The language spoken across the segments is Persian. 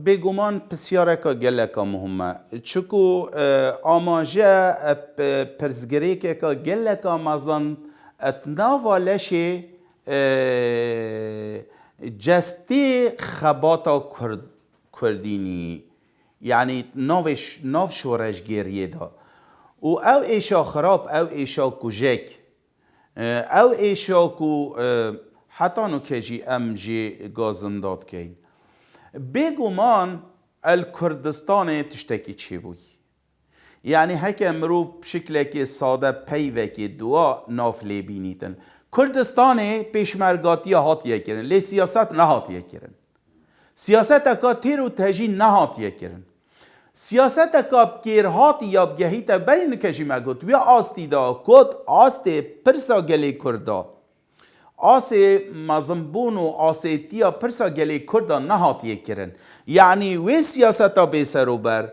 بگومان بسیاره که گله که مهمه چکو آماجه پرزگری که گله که مزن اتناوا لشه جستی خباتا کردینی یعنی ناو شورش گریه دا و او ایشا خراب او ایشا کجک او ایشا کو حتی نو کجی ام جی گازنداد کین بگومان الکردستان تشتکی چی بوی یعنی هک امرو بشکل که ساده پیوه که دعا ناف لیبینیتن کردستان پیشمرگاتی هاتیه کرن لی سیاست نه هاتیه کرن سیاست اکا تیر و تهجی نه هاتیه کرن سیاست اکا بگیر هاتی یا بگهی تا بری نکشی مگود ویا آستی دا کد آستی پرسا گلی کردا آسه مزنبون و آسه تیا پرسا گلی کردا نه هاتیه کرن یعنی وی سیاست ها بیسرو بر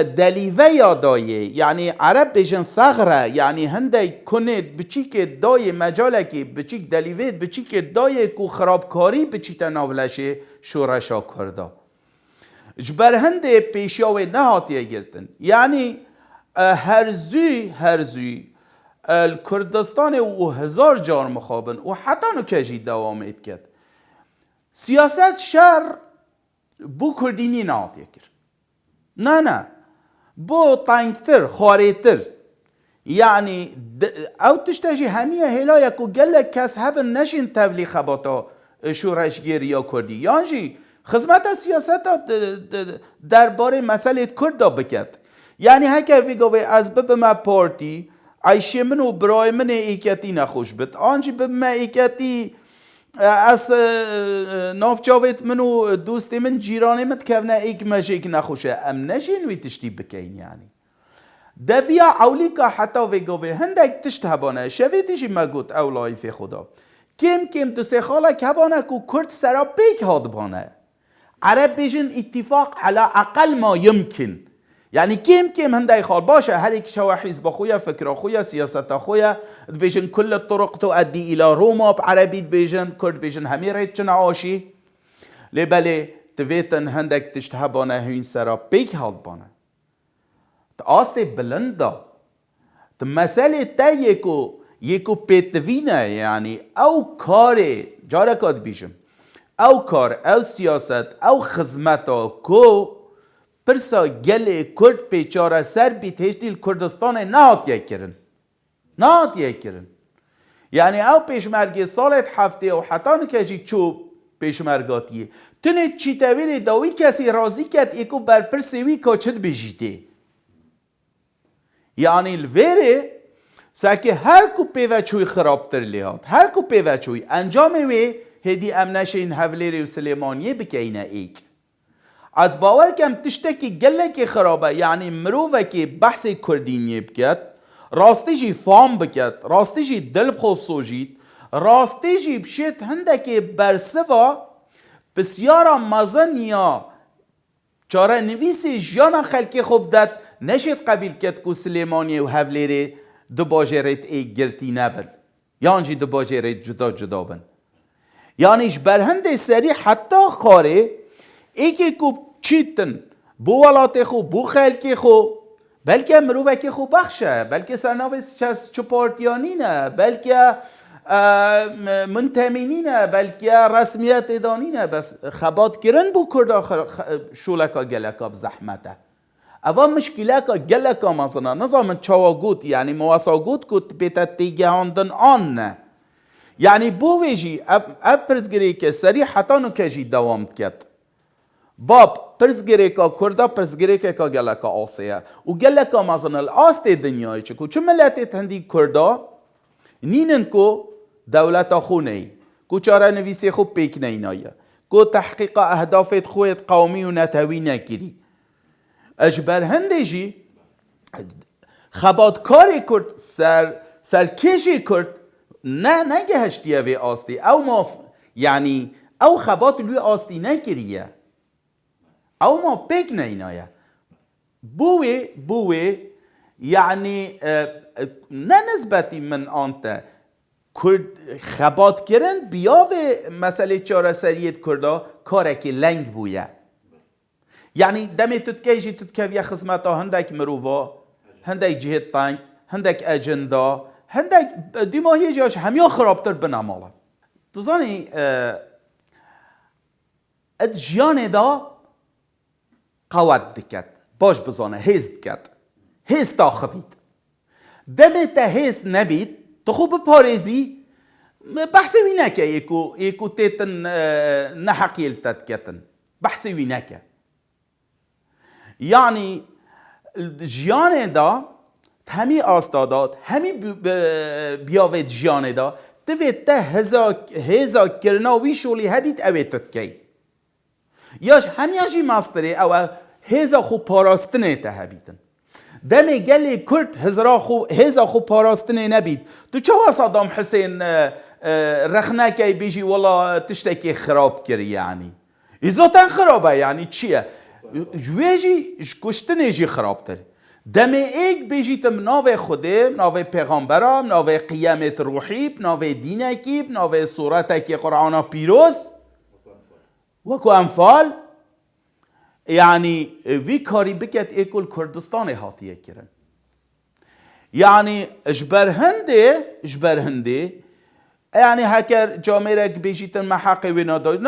دلیوه یادایه یعنی عرب بیشن ثغره یعنی هنده کنید بچی که دای مجاله که بچی دلیوه بچی که دای کو خرابکاری بچی تناولشه شورشا کرده جبر هنده پیشاوه نهاتیه گرتن یعنی هرزوی الکردستان و 1000 جار مخابن و حتی نکجی دوام اید کرد سیاست شر بو کردینی نهاتیه کرد نه بو تنگتر خاریتر یعنی او تشتاجی همیه هلا یکو گله کس هبن نشین تولی خباتا شورشگیری یا کردی یعنی خدمت سیاست درباره مسئله کرد بکد یعنی هکر ویگوه از بب ما پارتی ایشی منو برای من ایکتی نخوش بد آنجی بب ما ایکتی از نافچاوت منو دوستی من جیرانی مت کفنه ایک مجیک نخوشه ام نشین وی تشتی بکین یعنی دبیا اولی که حتی ویگوه هندک تشت هبانه شویتیشی مگود اولای فی خدا کم تو سخاله کبانه کو کرد سرا پیک هاد بانه عرب بیشن اتفاق على اقل ما يمكن يعني كم هنداي خال باشه هر یک شو حزب خويا فكر خويا سياسه خويا بيجن كل الطرق تؤدي الى روما بعربي بيجن كرد بيجن هميره عاشي لبله تويتن هندك تشتهبانه هين سرا بيك هالد بانه تاست بلندا مساله تا يكو بيتوينه يعني او كاري جاركات بيجن او کار او سیاست او خدمتا کو پرسا گل کرد پیچاره سر بیت هشتیل کردستان نهاتیه کرن یعنی او پیشمرگی سالت هفته و حتی نکشی چوب پیشمرگاتیه تونه چی تویل داوی کسی راضی کد ایکو بر پرسیوی کاچد بجیده یعنی الویره ساکه هر کو پیوچوی خرابتر لیهات هر کو پیوچوی انجام وی هدی امنش این حولی و سلیمانیه بکینه ایک از باور کم تشتکی گله که خرابه یعنی مروفه که بحث کردینیه بکد راستی جی فام بکد راستی جی دل بخوف سوجید راستی جی بشید هنده که برسوا بسیارا مزن یا چاره نویسی جانا خلکی خوب داد نشید قبیل کد که سلیمانیه و حولی دو باجرت ایک گرتی نبرد یعنی دو باجرت جدا بند یعنی برهنده سری حتی خاره ایکی کو چیتن بو ولات خو بو خلکی خو بلکه مروفه که خو بخشه بلکه سرناویس چه پارتیانی نه بلکه منتمینی نه بلکه رسمیت ادانی نه بس خبات گرن بو کرده شولکا گلکا بزحمته اول مشکله که گلکا مثلا نظام چواگوت یعنی مواساگوت کت بیتا تیگهاندن آن نه یعنی بو ویجی اب پرزگری که سری حتی نکجی دوام کرد باب پرزگری که کرده پرزگری که گلکا آسیه و گلکا مثلا الاست دنیای چکو چه ملتی تندی کرده نینن کو دولت خونه کو چاره نویسی خوب پیک نینایه کو تحقیق اهدافت خویت قومی و نتوی نگیری اجبر هندجی خباتکاری کرد سرکشی کرد نه گهشتیه وی آستی او ما یعنی او خبات لوی آستی نگیریه او ما پیک نینایه بوی یعنی نه نسبتی من آنته خبات کرن بیاوه مسئله چاره سریت کرده کاره که لنگ بویه يعني دمي تتكيجي تتكوية خزمتا هندك مروفا هندك جهة طنك هندك أجندا هندك ديما يجيش هميان خرابتر بنا مالا تزاني ادجيان دا قوات دكت باش بزانه هيز دكت هيز تا خفيت دمي تا هيز نبيت تخوب باريزي بحثي وينك يكو تيتن نحقيل تتكتن بحثي وينك يعني الجيان دا همي آستادات همي بیاوید جیانه دا دوید تا هزا کرنا ویشولی هبید اوید تتکی یاش همیاجی ماستره او هزا خو پاراستنه تا هبیدن دمی گلی کرد هزا خو پاراستنه نبید تو چه صدام حسین رخناکی بیجی والله تشتکی خراب کری یعنی ایزاتن خرابه یعنی چیه جویجی کشتنه جی خراب تر دم ایک بیجیتم ناو خودم ناو پیغمبرم ناو قیامت روحی ناو دینکی ناو صورتکی قرآن پیروز وکو انفال یعنی وی کاری بکت ایکل کردستان هاتیه کرن یعنی اجبرهنده یعنی هکر جامعه بیجیتن ما حقی وی نداری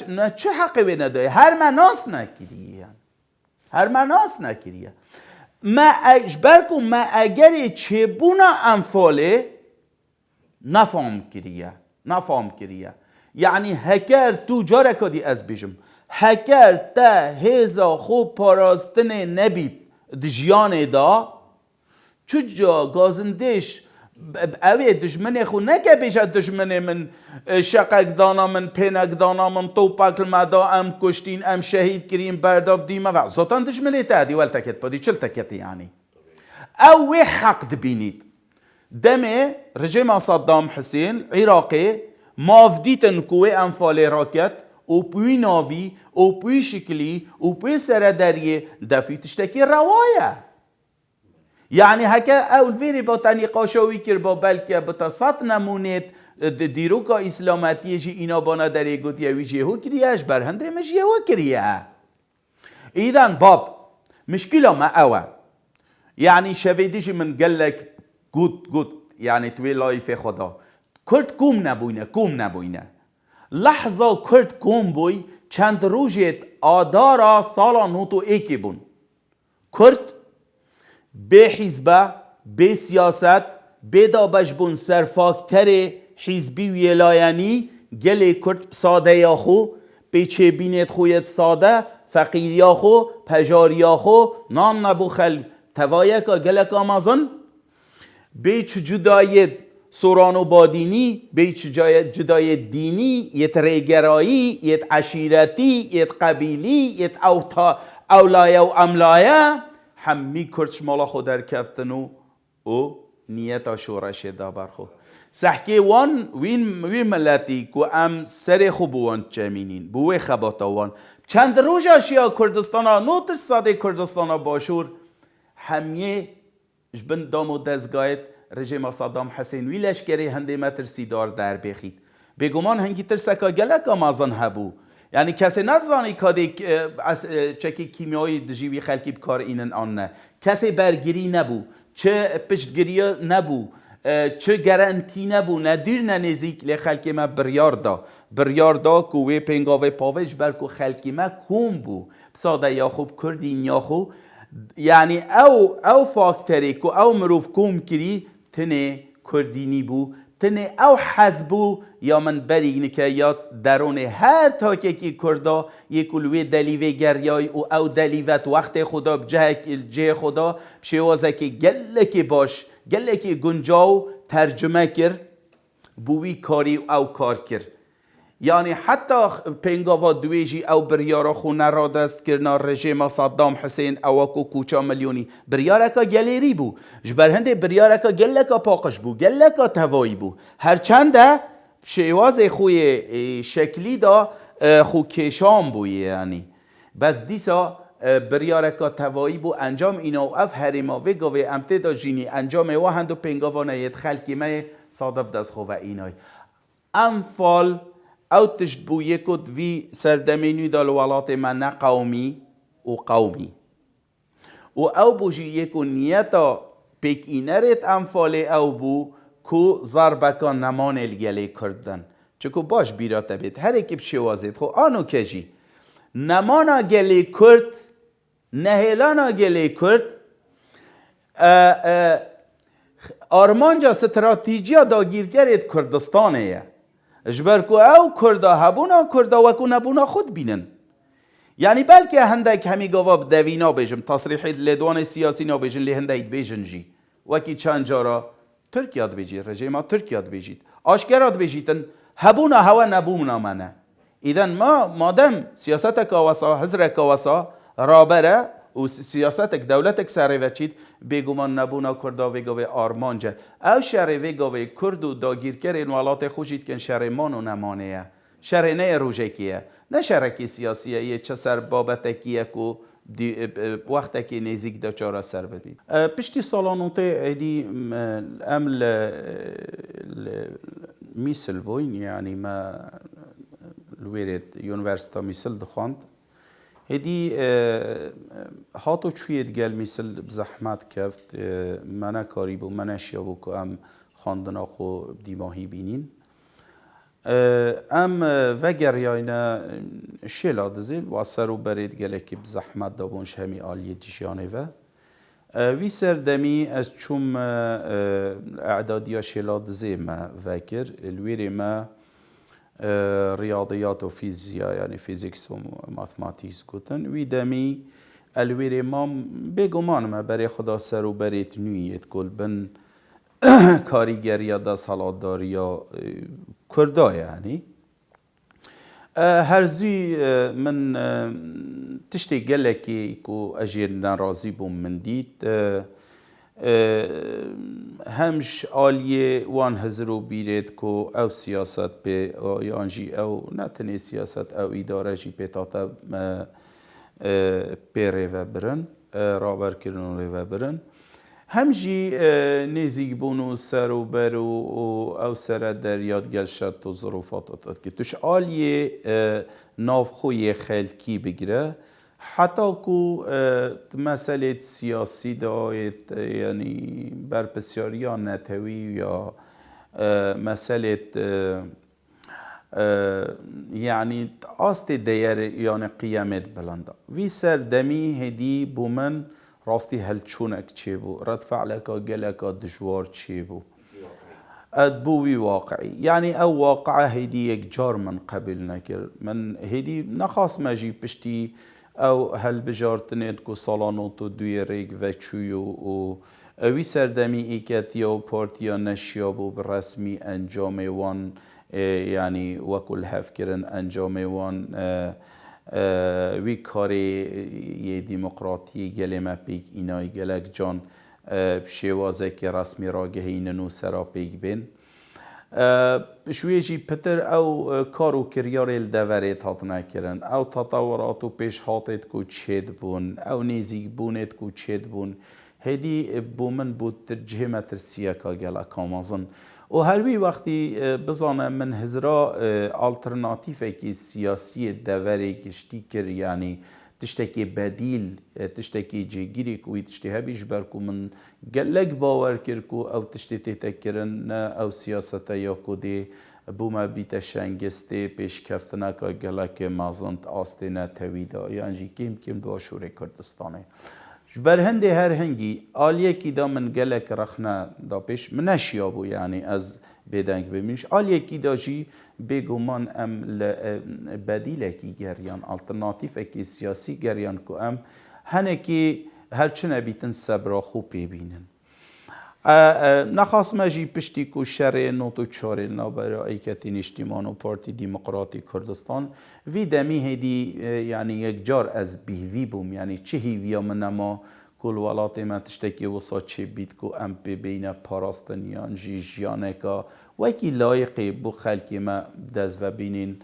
نه چه حقی وی نداری هر مناس نکریه هر مناس نکریه ما اجبر کن ما اگر چه بونا انفاله نفهم کریه یعنی هکر تو جاره کدی از بیجم هکر تا هزا خوب پاراستن نبید دجیان دا چو جا گازندش اوه دجمنه خو نکه بیشه دجمنه من شقک دانا من پینک دانا من توپک المدا ام کشتین ام شهید کریم برداب دیمه و زاتان دجمنه تادی ول تکت پادی چل تکت یعنی اوه حق دبینید دمه رژیم صدام حسین عراقی مافدیتن کوه انفال راکت او پوی ناوی او پوی شکلی او پوی سردریه دفی تشتکی روایه یعنی هکه اول ویری با تنی قاشوی کر با بلکه بتصد نمونید دیروکا اسلامتی جی اینا بانا داری گوت یوی جیهو کریهش برهنده مش یهو کریه ایدن باب مشکل ما اوه یعنی شویدیش من گلک گوت یعنی توی لایف خدا کرد کوم نبوینه لحظه کرد کوم بوی چند روزت آدارا سالا نوتو ایکی بون کرد به حزبه به سیاست به دابش بون سرفاکتر حزبی ویلاینی گلی کرد ساده یا خو به چه بینید خویت ساده فقیر یا خو پجار یا خو نان نبو خل توایکا گلک آمازن به چه جدایت سورانو بادینی به چه جدای دینی یت ریگرایی یت عشیرتی یت قبیلی یت اولایه و املایه همی کرچ مالا خود در کفتنو او نیتا شورش دا برخو سحکی وان وین ملتی که ام سر خوب وان چمینین بوی خباتا وان چند روز اشیا کردستانا نوتش ساده کردستانا باشور همیه جبن دام و دزگایت رژیم صدام حسین وی لشکری هنده مترسی دار در بخید بگمان هنگی ترسکا گلک آمازن هبو یعنی کسی نزانی که چکی کیمیایی دجیوی خلکی بکار اینن آن نه کسی برگیری نبو چه پشتگیری نبو چه گرانتی نبو ندیر ننزیک لی خلکی ما بریار دا کوه پنگاوه پاوش برکو خلکی ما کوم بو بساده یا خوب کردین یا خوب یعنی او فاکتری که او مروف کوم کری تنه کردینی بو تنه او حزبو یا من برینه که یا درونه هر تاکه که کردا یکلوی دلیوه گریای او دلیوت وقت خدا بجه خدا بشوازه که گله باش گله که گنجاو ترجمه کر بوی کاری او کار کر یعنی حتی پنگاوا دویجی او بریارا خونه را دست کرنا رژیم صدام حسین او کوچا ملیونی بریارکا گلیری بو جبرهنده بریارکا گلکا پاقش بو گلکا توایی بو هرچنده شیواز خوی شکلی دا خو کشام بوی یعنی بس دیسا بریارکا توایی بو انجام اینا و اف هریماوه گاوه امتدا جینی انجام و هندو پنگاوانه ید خلکی مه صادب دست خواه اینای انفال او تشت بو یکود وی سردمینی دال ولات من قومی و قومی و او بوجی یکو نیتا پیک اینرت انفال او بو کو ضربکان نمان الگلی کردن چکو باش بیراته بید هر اکی بشوازید خو آنو کجی نمانا گلی کرد نهیلانا گلی کرد آرمانجا استراتیجیا داگیرگرید کردستانه اجبر کو او کردا هبونا کردا وکو نبونا خود بینن یعنی بلکه هندک همی گواب دوینا بیجم تصریح لدوان سیاسی نا بیجن لی هندک بیجن جی وکی چند جارا ترکیات بیجید رژیما ترکیات بیجید آشکرات بیجیدن هبونا هوا نبونا منه ایدن ما مادم سیاستک آواسا حزرک آواسا رابره و سیاستک دولتک سری وچید بگومان نبونا کردا وگوه آرمانجه او شهر وگوه کردو داگیر کرین والات خوشید کن شهر مانو نمانه شهر نه روژکیه نه شهرکی سیاسیه یه چه سر بابتکیه که وقتی نزدیک دا چاره سر ببید پشتی سالانوته ایدی امل میسل بوین یعنی ما لویرد یونیورسیتا میسل دخواند هدی هاتو چوید گل میسل بزحمت کفت منه کاری بو منه شیا بو که ام خواندنا خو دیماهی بینین ام وگر یاینا شیلا دزیل و سرو برید گله که بزحمت دابونش همی آلیه دیشانه و وی سردمی از چوم اعدادیا شیلا دزی ما وکر الویری ما رياضيات وفيزياء يعني فيزيكس وماثماتيكس كوتن ويدمي الويري مام بيگمان ما بري خدا سر و بريت نويت كل بن كاريگريا دا سالاداريا كردا يعني هرزي من تشتي قلكي كو اجير نرازي بوم من ديت همش آلیه وان هزرو بیرد کو او سیاست به یانجی او نتنی سیاست او اداره جی پتاتا پیره و برن رابر کردن و برن همجی نزیک بونو سر و برو او سر دریاد گلشت و ظروفات اتاد که توش آلیه ناف خوی خلکی بگیره حتی کو مسئله سیاسی داید یعنی بر بسیاری نتوی یا مسئله یعنی آست دیر یعنی قیامت بلنده وی سردمی هدی بومن راستی هل چونک چی بو رد فعلکا گلکا دجوار چی بو ادبوی واقعی یعنی او واقعه هدی یک جار من قبل نکر من هدی نخواست مجی پشتی او هل بجارتنید کو سالانوتو دوی ریگ و چویو و اوی سردمی ایکتیا و پارتیا نشیابو برسمی انجام وان یعنی وکل هف کرن انجام وان وی کاری یه دیمقراطی گلمه پیک اینای گلک جان شوازه که رسمی راگه ایننو سرا پیک بین شویجی پتر او کارو کریار الدورت هات نکرن او تطوراتو پیش هاتت کو چید بون او نیزیک بونت کو چید بون هدی بومن بود ترجه مترسیه که گل کامازن و هروی وقتی بزانه من هزرا آلترناتیفه که سیاسی دوره گشتی کر یعنی تشتكي بديل تشتكي جيجيري كوي تشتي هبيش بركو من قلق باور كركو او تشتي تتكرن او سياسة ياكو دي بوما بيتا شنگستي پیش كفتنا كا قلق مازنت آستينا تويدا يعني كيم باشور كردستاني جبر هندي هر هنگي آليه كي دا من قلق رخنا دا پیش منش يابو يعني از بدنگ بمینش آلیه کی داشی بگومان ام بدیله کی گریان آلترناتیف کی سیاسی گریان کو ام هنه کی هرچنه بیتن سبرا خوب ببینن نخواست مجی پشتی کو شر نوتو چاره نابرا ایکتین اجتماع و پارتی دموکراتی کردستان وی دمی هدی یعنی یک جار از بیوی بوم یعنی چه هیویا منما کل ولات ما تشتكي وصا چه بید کو ام پی بین پاراستنیان جیجیانه که وکی لایقی بو خلکی ما دز و بینین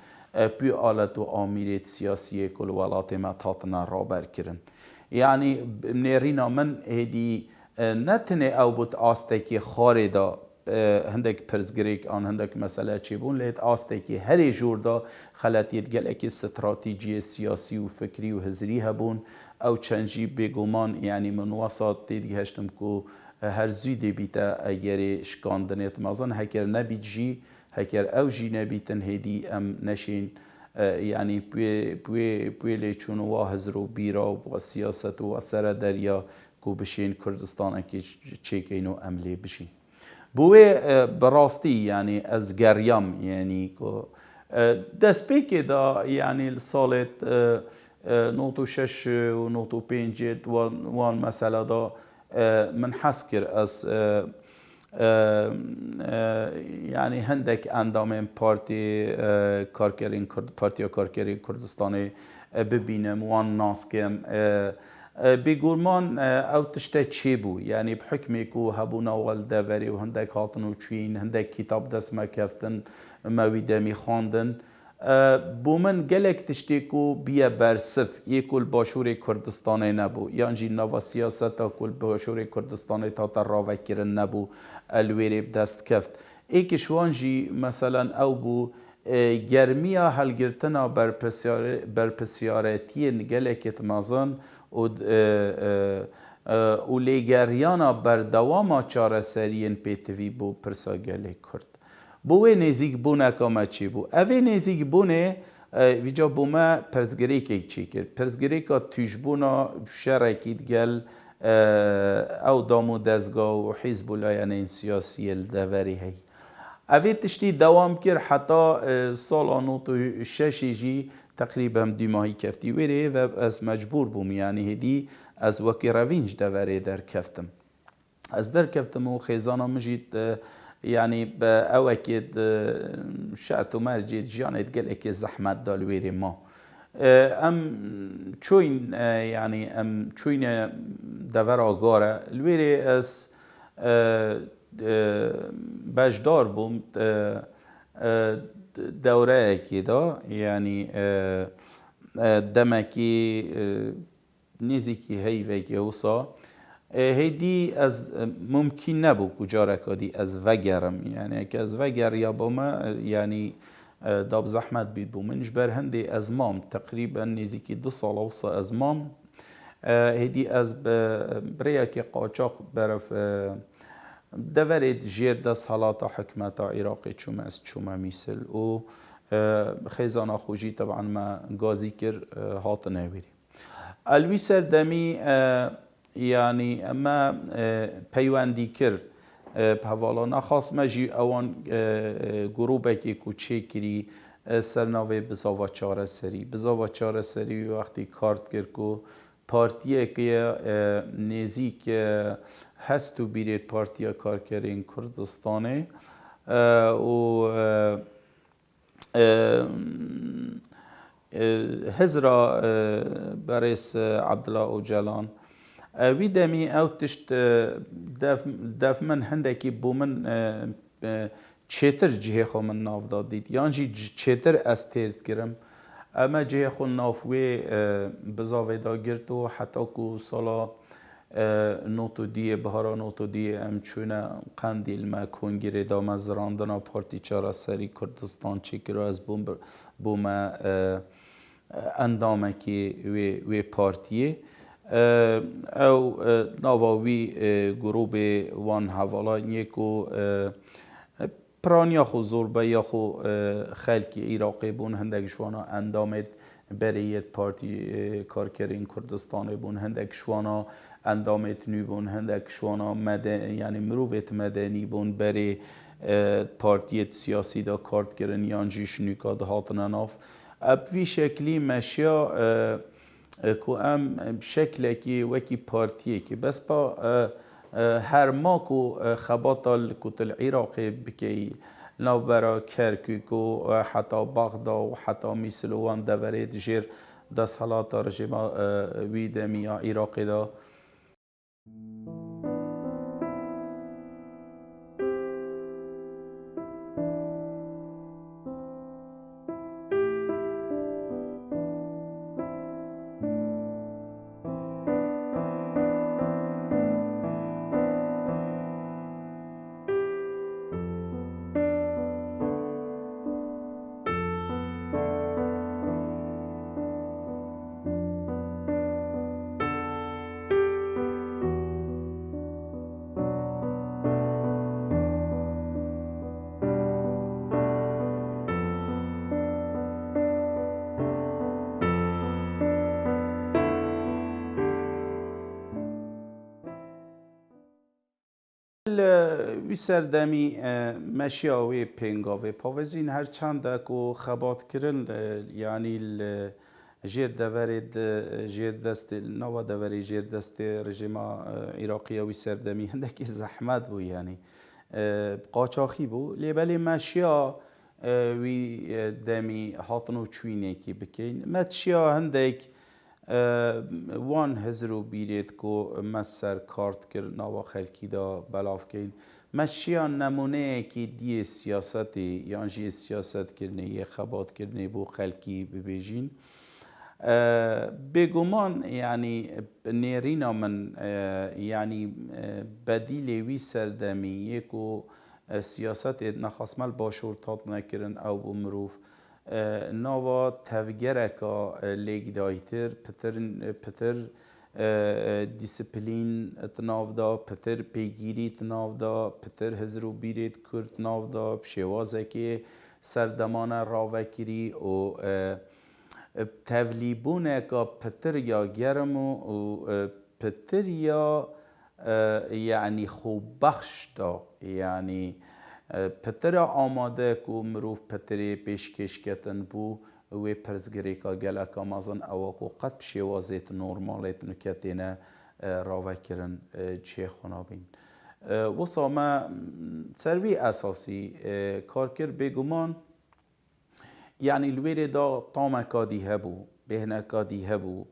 پی آلت و آمیرت سیاسی کل ولات ما تاتنا رابر کرن یعنی نرینا من هدی نتنه او بود آستکی خاره دا هندک پرزگریک آن هندک مسئله چی بون لیت آستکی هر جور دا خلطیت گل اکی استراتیجی سیاسی و فکری و هزری هبون او چنجی بگومان یعنی من وسط دیدی هشتم کو هر زیده بیتا اگر شکاندنیت مازن هکر نبید جی هکر او جی نبیتن هدی ام نشین يعني بوی چون واهز رو بیرا و سیاست و سر دریا کو بشین کردستان اکی چیکینو عملی بشین بوی براستی يعني از گریم يعني کو دست پیک دا يعني السالت نوتو شش و نوتو پینجت وان مسئله دا من حس کر از يعني هندك اندام پارتی کارکرین پارتیا کارکرین کردستانی ببینم وان ناس کم بگورمان او تشته چی بو يعني بحكمي كو هبونا والدوري وهندك هاتنو چوين هندك كتاب دست ما كفتن مويده مي خواندن بومن گلک تشتیکو بیا برسف یکول باشور کردستانی نبو یعنی نوا سیاستا کل باشور کردستانی تا راوه کرن نبو الویری بدست کفت ایکش وانجی مثلا او بو گرمیا هلگرتنا بر پسیارتی گلکت مازن و لیگریانا بر دواما چاره سرین پیتوی بو پرسا گلک کرد بوی نزیک بونه کامه چی بو اوی نزیک بونه ویجا بومه پرزگری که چی کرد پرزگری که تیجبونا شرکید گل او دامو دزگاه و حزب الایان سیاسی الدوری هی اوی تشتی دوام کرد حتی سال آنوتو ششی جی تقریبا دی ماهی کفتی ویره و از مجبور بوم یعنی هدی از وکی روینج دوری در کفتم از در کفتم و خیزانا مجید يعني بأو أكيد شرط ومرجي جانت قال أكيد زحمة دالويري ما أم شوين يعني أم شوين دفرا غارة الويري أس باش دار بوم دورة كده يعني دمكي نزيكي هاي فيكي وصا هیدی از ممکن نبود کجا کدی از وگرم یعنی که از وگر یا بوما یعنی داب زحمت بید بومنش بر هندی از مام تقریبا نزدیکی 2 سال وصل از مام هیدی از بریا که قاچاق برف دورید جیر دست حالات حکمت عراقی چوم از چوم میسل و خیزان خوشی طبعا ما گازی کر هات نویری الوی سردمی يعني اما پیوندی کرد بحوالا نخواست مجی اوان گروبه که کوچه کری سرناوه بزاوا چاره سری بزاوا چاره سری وقتی کارت کرد که پارتیه که نزیک هست و بیرید پارتیا کار کردین کردستانه و هزرا برس عبدالله اوجلان وی دمی او تشت دف من هندکی بو من چیتر جهه خو من ناف داد دید یعنی چیتر استیرد کرم اما جهه خو نافوی بزاوی دا گرد و حتی که سالا نوتو دیه بهارا نوتو دیه ام چونه قندیل ما کنگیره دا مزراندنا پارتی چارا سری کردستان چکر از بوم اندامه که وی پارتیه او ناواوی گروب وان حوالا نیکو پرانیا خو زوربه یا خو خلکی عراقی بون هندک شوانا اندامت بریت پارتی کارکرین کردستان بون هندک شوانا اندامت نی بون هندک شوانا مدنی یعنی مروفت مدنی بون بری پارتیت سیاسی دا کارت کرن یانجیش نیکا ده هاتنا ناف اب وی شکلی مشیا کو ام شکل کی وکی پارتیه کی بس با هر ما کو خباطل کتل عراقی بکی نو برا کرکوک و حتی بغداد و حتی مثل وان دورید جیر دست حالات رژیم ویدمی عراقی دا سردمی مشیاوی پنگاوی پاوزین هر چند کو خبات کرن یعنی جیر دورید جیر دست نوا دوری جیر دست رژیم عراقی وی سردمی هندکی زحمت بو یعنی قاچاخی بو لیبلی مشیا وی دمی هاتنو چوینه کی بکین متشیا هندک وان هزرو بیرید کو مسر کارت کر نوا خلکی دا بلاف کین مشیا نمونه کی دی سیاستی یان جی سیاست کرنه یه خبات کرنه بو خلکی ببیجین بگمان یعنی نیرینا من یعنی بدیل وی سردمی یکو سیاست نخاسمال باشورتات نکرن او بمروف نوا تفگرکا لیگ دایتر پتر دیسپلین تناو دا پتر پیگیری تناو دا پتر هزرو بیرید کرد تناو دا بشوازه که سردمان راوکری و تولیبونه که پتر یا گرم و پتر یا یعنی خوب بخش دا یعنی پتر آماده که مروف پتری پیشکش کتن بو و پرزگری که گلک آمازن او که قد بشوازیت نورمالیت نکتینه راوه کرن چه خنابین وصا ما سروی اساسی کار کرد بگمان یعنی الویره دا طامکا دی هبو بهنکا دی هبو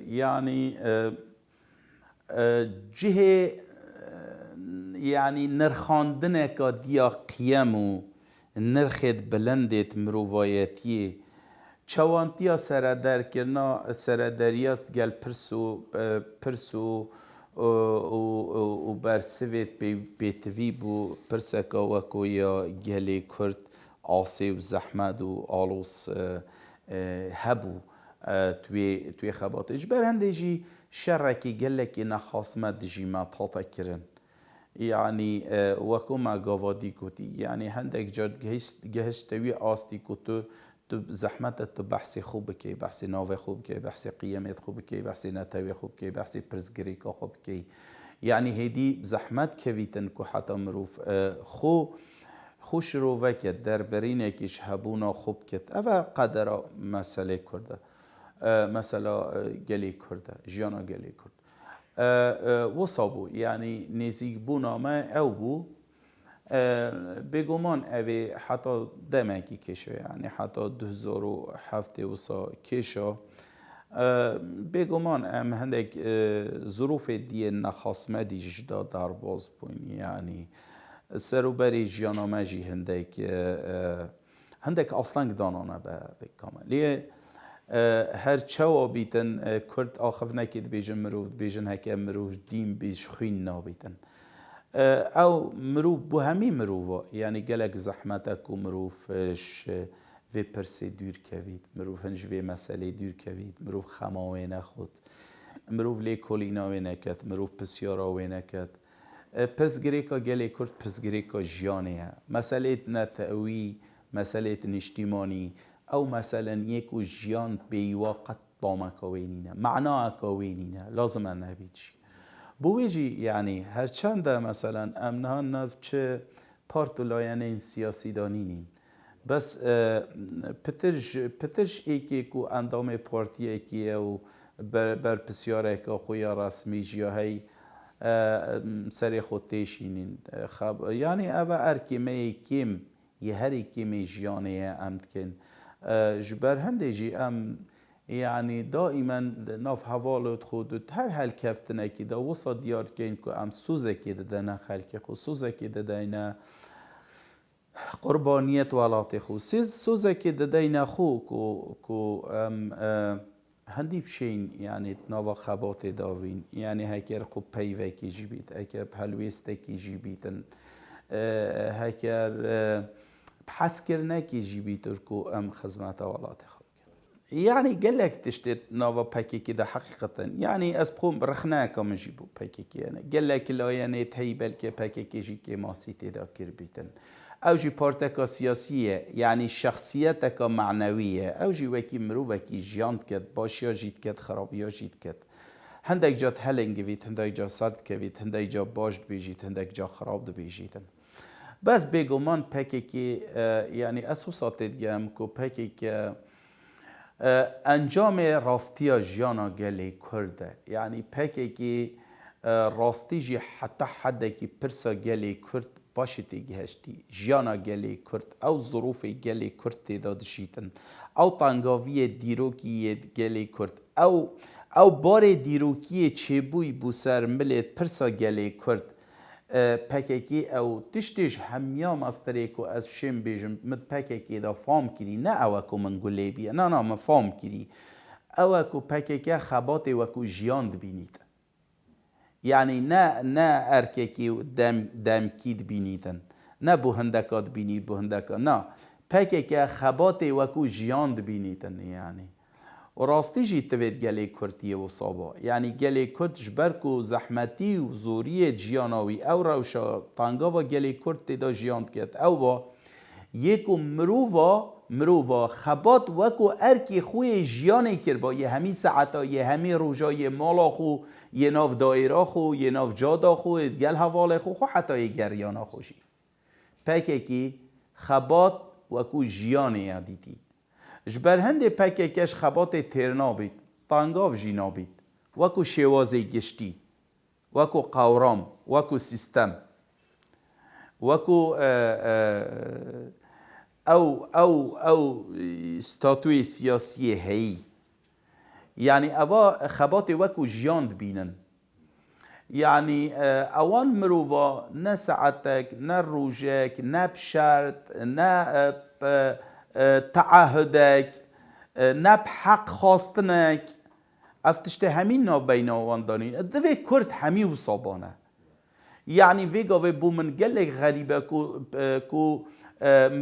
یعنی جه یعنی نرخاندن که دیا قیم و نرخید بلندت مروایتی چوانتیا سردر کرنا سردریات گل پرسو و برسویت بیتوی بو پرسکا وکو یا گلی کرد آسی و زحمت و آلوس هبو توی خباتش برهنده جی شرکی گلکی نخاسمت جی ما تاتا کرن یعنی وکو ما گاوادی کتی یعنی هندک جرد گهشتوی آستی کتو تو زحمت تو بحث خوب کی بحث ناو خوب کی بحث قیمت خوب کی بحث نتاوی خوب کی بحث پرزگری کا خوب کی یعنی هدی زحمت کویتن کو حتی مروف خوش رو وکت در برینه کش هبونا خوب کت اوه قدر مسئله کرده مثلا گلی کرده جیانا گلی کرد وصابو یعنی نزیک بونا ما او بو بگمان اوه حتی دمکی کشو یعنی حتی 2007 وصا کشو بگمان ام هندک ظروف دی نخاسمه دی جدا در باز بون یعنی سروبری جیانا جی هندک اصلا دانانه به کامل لیه هر چوا بیتن کرد آخف نکید بیجن مروف بیجن هکه مروف دیم بیش خوین نابیتن او مروف بو همی مروفا یعنی گلک زحمتک و مروفش وی پرسی دور کوید مروفنش وی مسئله دور کوید مروف خماوی نخود مروف لی کولیناوی نکد مروف پسیاراوی نکد پرزگریکا گلی کرد پرزگریکا جیانه مسئله نتاوی مسئله اجتماعی او مثلا یکو جیان بیوا قد طامکا وینینه معناکا وینینه لازم نبیدشی بویجی یعنی هرچند مثلا امنها نف چه پارتولاین سیاسی دانینین بس پترش ایکی کو اندام پارتی ایکی او بر پسیاره که خویا رسمی جیاهی سری خود تیشینین خب یعنی او ارکیمه کم یه هر کمی جیانه امد کن جبر هنده جی ام یعنی دائما ناف حوالت خودت هر حل کفتنه که دا وصا دیار کن که ام سوزه که دادنه خلق خود سوزه که دادنه قربانیت ولات خود سوزه که دادنه خود که ام هندی بشین یعنی نوا خبات داوین یعنی هکر خوب پیوه کی جیبیت هکر پلویسته کی جیبیتن هکر بحث کرنه کی جیبیتر کو ام خدمت ولات خود يعني قال لك تشتت نوفا باكي كده حقيقة يعني أسبقهم رخناه كم جيبو باكي يعني قال لك لا يعني تهي بالك باكي جي كي ماسيتي دا كربيتن أو جي بارتكا سياسية يعني شخصيتك معنوية أو جي وكي مروفكي جيانت كد باشيا جيت كد خرابيا جيت كد هندک جا هلنگ وید، هندک جا سرد کوید، هندک جا باش بیجید، هندک جا خراب بیجیدن. بس بگمان پکی که یعنی اساسات دیگم که پکی که انجام راستی جیانا گلی کرده، یعنی پکی که راستی جی حتی حد که پرسا گلی کرد باشتی گهشتی جیانا گلی کرد او ظروف گلی کرد تداد شیتن او تنگاوی دیروکی گلی کرد او بار دیروکی چبوی بو سر ملت پرسا گلی کرد پککی او تشتیش همیا مستری کو از شم بیجم مد پککی دا فام کری نه او کو من گلی بی نه من فام کری او کو پککی خبات و کو جیاند بینید یعنی نه ارککی دم کید بینیدن نه بو هندکات بینید بو هندکات نه پککی خبات و کو جیاند بینیدن یعنی و راستی جی توید گلی کردیه و صابا یعنی گلی کرد جبرکو زحمتی و زوری جیاناوی او روشا تانگا و گلی کرد تیدا جیاند کرد او با یکو مرووا خبات وکو ارکی خوی جیانه کر با یه همی ساعتا یه همی روژا یه مالا خو یه ناف دایرا خو یه ناف جادا خو گل حوال خو حتی یه گریانا خوشی پکه کی خبات وکو جیانه یادیتی جبر هنده پکه کش خبات ترنا بید تانگاو جینا بید وکو شوازی گشتی وکو قورام وکو سیستم وکو او ستاتوی سیاسی هی یعنی اوا خبات وکو جیاند بینن یعنی اوان مروفا نه ساعتك نه روجك نه بشرط نه تعهدك نه بحق خواستنك افتشته همین نابین آوان دانین دوی کرد همی و صابانه یعنی ویگا و بومن گلک غریبه کو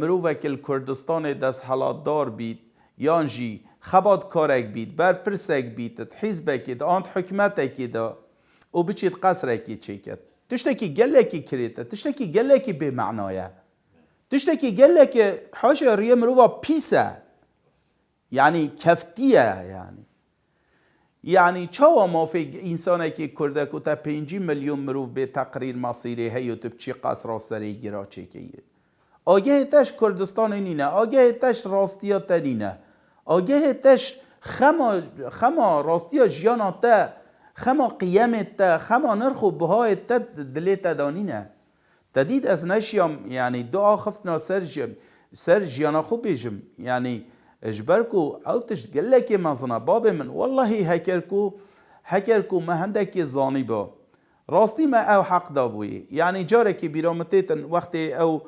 مروفک الکردستان دست حالات دار بید یانجی خبات کارک بید بر پرسک بید حزبکی دا آنت حکمتکی دا او بچید قصرکی چیکت تشتکی گلکی کریته تشتکی گلکی به معنایه تشتکی گلکی حاشا ریه مروفا پیسه یعنی کفتیه یعنی چاوا ما فی انسانه که کرده که تا 5 میلیون مروف به تقریر مصیره هیو تب چی قصر سری گرا چکیه آگه تش کردستان نینه آگه تش راستیات نینه آگه تش خما راستیا جیانا تا خما قیامت تا خما نرخو بهای تا دلیت دانینه تدید از نشیم یعنی دعا خفتنا سر جیانا خوب بیجم یعنی اجبركو او تشتقلك مزنا باب من والله هكركو ما هندك زانيبا راستي ما او حق دابوي يعني جارك برامتيتن وقت او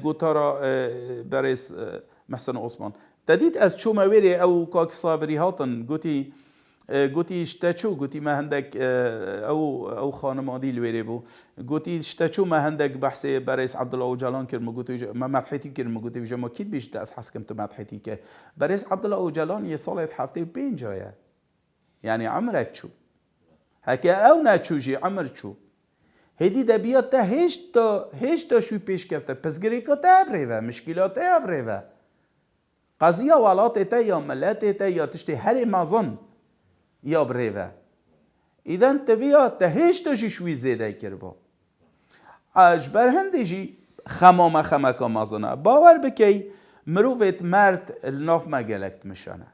قوتارا بريس محسن عثمان تديد از شو مويري او كاك صابري هاتن قوتي اشتاچو قوتي ما هندك او خانمادي الويري بو قوتي اشتاچو ما هندك بحثي بريس عبد الله اوجلان كرمو قوتي ما مدحتي كرمو قوتي جما كيد بيش تاس حسكم تو مدحتي ك بريس عبد الله اوجلان يه صالة حفتي بين جايه يعني عمرك شو هكا او ناتشوجي عمر شو هدي دبيات تا هيش تا شو بيش كفته بس غريكا تا بريفا مشكلات تا بريفا قضيه ولات تا يا ملات تا يا تشتي هر مازن یا بریوه ایدن تبیا تهش تجی شوی زیده کربا اجبر هنده جی خمکا مازنه باور بکی مروفت مرد الناف مگلکت مشانه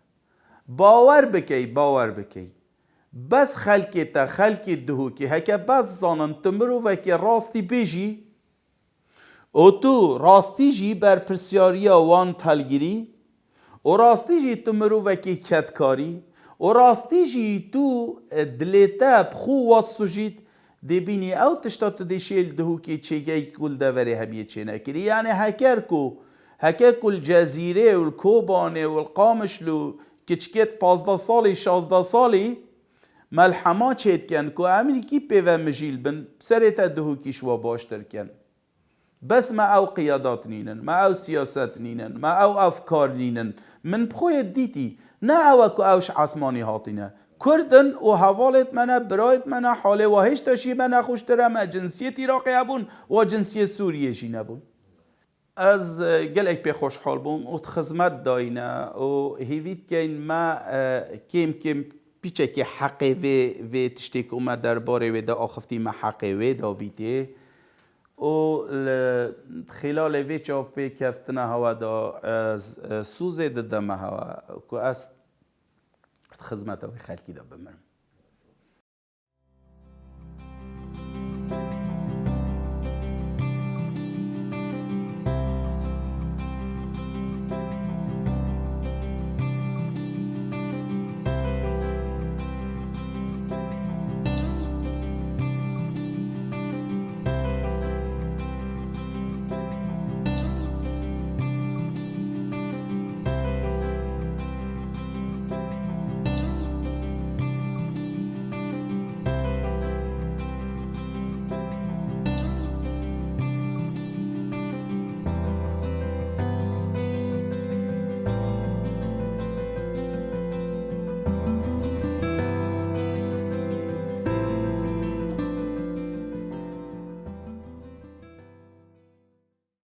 باور بکی بس خلکی دهو که هکه بس زانن تمروفه که راستی بیجی او تو راستی جی بر پرسیاری وان تلگیری و راستی جی تمروفه که کتکاری و راستی جی تو دلیتا بخو واسو جید دبینی او تشتات دیشیل دهو که چیگه کل دوره همیه چه نکری یعنی هکر کل جزیره و الکوبانه و القامشلو کچکت 15 سالی 16 سالی ملحما چید کن که امریکی پیوه مجیل بن سرتا دهو کشوا باشتر کن بس ما او قیادات نینن ما او سیاست نینن ما او افکار نینن من بخوی دیتی نه اوکو اوش عصمانی هاتینه کردن و حوالت منه برایت منه حاله و هیچ تاشی منه خوشتره ما جنسیت عراقی هبون و جنسیت سوریه جی نبون از گلک پی خوشحال بوم و خزمت داینه و هیوید که ما کم پیچه که حقی و تشتیک اومد درباره و دا آخفتی ما حقی و دا بیته و خلال وی چاپ پی کفتنه هوا دا از سوزه دادم هوا که از خدمت های خلقی دا بمرم